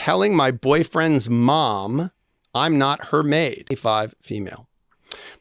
telling my boyfriend's mom I'm not her maid. 25 female.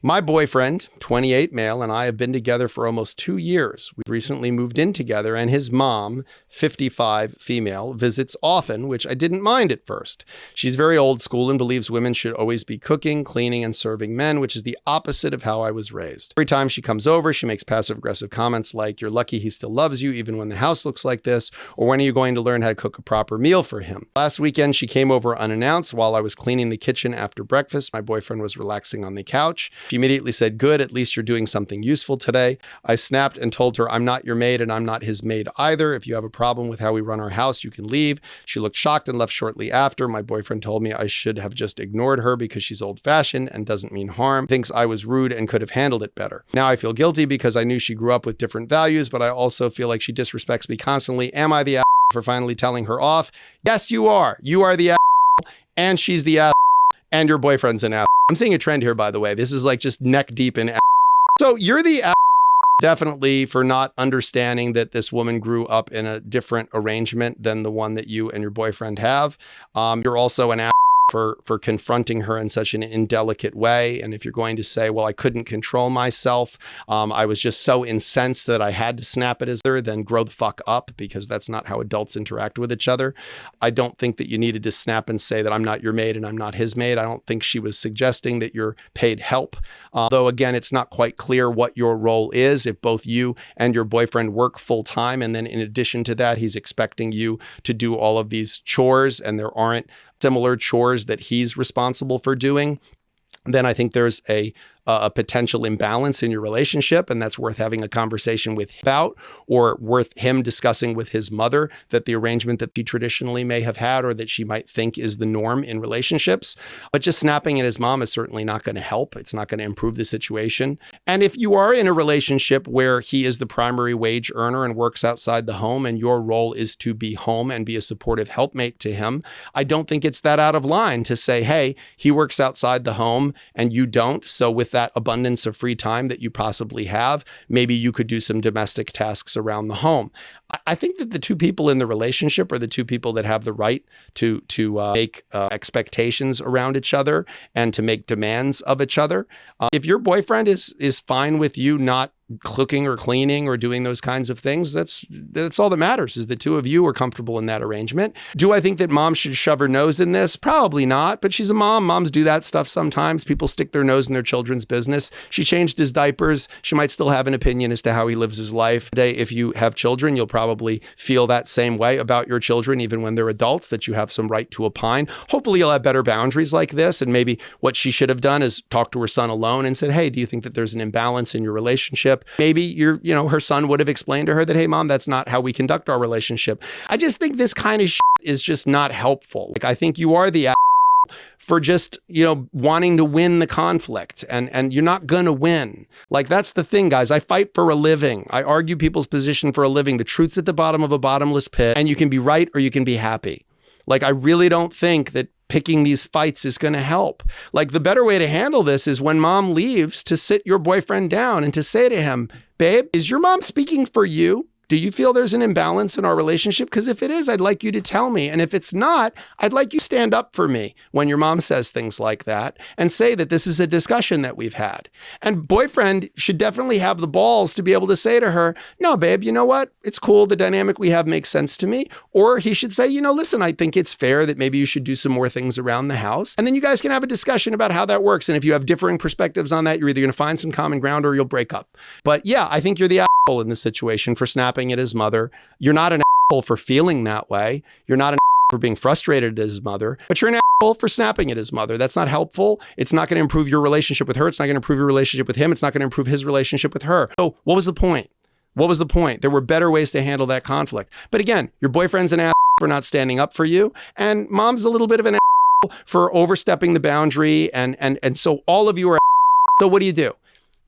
My boyfriend, 28 male, and I have been together for almost 2 years. We've recently moved in together, and his mom, 55 female, visits often, which I didn't mind at first. She's very old school and believes women should always be cooking, cleaning, and serving men, which is the opposite of how I was raised. Every time she comes over, she makes passive-aggressive comments like, "You're lucky he still loves you, even when the house looks like this," or "When are you going to learn how to cook a proper meal for him?" Last weekend, she came over unannounced while I was cleaning the kitchen after breakfast. My boyfriend was relaxing on the couch. She immediately said, "Good, at least you're doing something useful today." I snapped and told her, "I'm not your maid and I'm not his maid either. If you have a problem with how we run our house, you can leave." She looked shocked and left shortly after. My boyfriend told me I should have just ignored her because she's old-fashioned and doesn't mean harm. Thinks I was rude and could have handled it better. Now I feel guilty because I knew she grew up with different values, but I also feel like she disrespects me constantly. Am I the for finally telling her off? Yes, you are. You are the and she's the and your boyfriend's an I'm seeing a trend here, by the way. This is like just neck deep in So you're the definitely for not understanding that this woman grew up in a different arrangement than the one that you and your boyfriend have. You're also an for confronting her in such an indelicate way. And if you're going to say, well, I couldn't control myself, I was just so incensed that I had to snap at her, then grow the fuck up, because that's not how adults interact with each other. I don't think that you needed to snap and say that I'm not your maid and I'm not his maid. I don't think she was suggesting that you're paid help. Though again, it's not quite clear what your role is. If both you and your boyfriend work full time, and then in addition to that, he's expecting you to do all of these chores and there aren't similar chores that he's responsible for doing, then I think there's a potential imbalance in your relationship, and that's worth having a conversation with about, or worth him discussing with his mother that the arrangement that he traditionally may have had or that she might think is the norm in relationships. But just snapping at his mom is certainly not going to help. It's not going to improve the situation. And if you are in a relationship where he is the primary wage earner and works outside the home and your role is to be home and be a supportive helpmate to him, I don't think it's that out of line to say, hey, he works outside the home and you don't. So with that abundance of free time that you possibly have, maybe you could do some domestic tasks around the home. I think that the two people in the relationship are the two people that have the right to make expectations around each other and to make demands of each other. If your boyfriend is fine with you not cooking or cleaning or doing those kinds of things, that's all that matters, is the two of you are comfortable in that arrangement. Do I think that mom should shove her nose in this? Probably not, but she's a mom. Moms do that stuff sometimes. People stick their nose in their children's business. She changed his diapers. She might still have an opinion as to how he lives his life. Today, if you have children, you'll probably feel that same way about your children, even when they're adults, that you have some right to opine. Hopefully you'll have better boundaries like this. And maybe what she should have done is talk to her son alone and said, hey, do you think that there's an imbalance in your relationship? Maybe her son would have explained to her that, hey, mom, that's not how we conduct our relationship. I just think this kind of shit is just not helpful. Like, I think you are the for just, wanting to win the conflict, and you're not going to win. Like, that's the thing, guys. I fight for a living. I argue people's position for a living. The truth's at the bottom of a bottomless pit, and you can be right or you can be happy. Like, I really don't think that picking these fights is going to help. Like, the better way to handle this is when mom leaves, to sit your boyfriend down and to say to him, babe, is your mom speaking for you? Do you feel there's an imbalance in our relationship? Because if it is, I'd like you to tell me. And if it's not, I'd like you to stand up for me when your mom says things like that and say that this is a discussion that we've had. And boyfriend should definitely have the balls to be able to say to her, no, babe, you know what? It's cool. The dynamic we have makes sense to me. Or he should say, listen, I think it's fair that maybe you should do some more things around the house. And then you guys can have a discussion about how that works. And if you have differing perspectives on that, you're either going to find some common ground or you'll break up. But yeah, I think you're the asshole in this situation for snapping at his mother. You're not an asshole for feeling that way. You're not an asshole for being frustrated at his mother, but you're an asshole for snapping at his mother. That's not helpful. It's not going to improve your relationship with her. It's not going to improve your relationship with him. It's not going to improve his relationship with her. So what was the point? What was the point? There were better ways to handle that conflict. But again, your boyfriend's an asshole for not standing up for you, and mom's a little bit of an asshole for overstepping the boundary, and so all of you are assholes. So what do?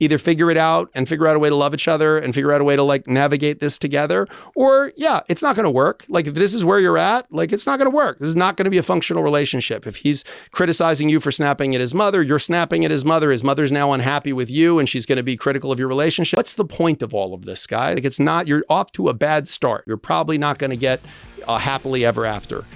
Either figure it out and figure out a way to love each other and figure out a way to navigate this together, or yeah, it's not going to work. Like, if this is where you're at, it's not going to work. This is not going to be a functional relationship. If he's criticizing you for snapping at his mother, you're snapping at his mother. His mother's now unhappy with you and she's going to be critical of your relationship. What's the point of all of this, guys? It's not, you're off to a bad start. You're probably not going to get happily ever after.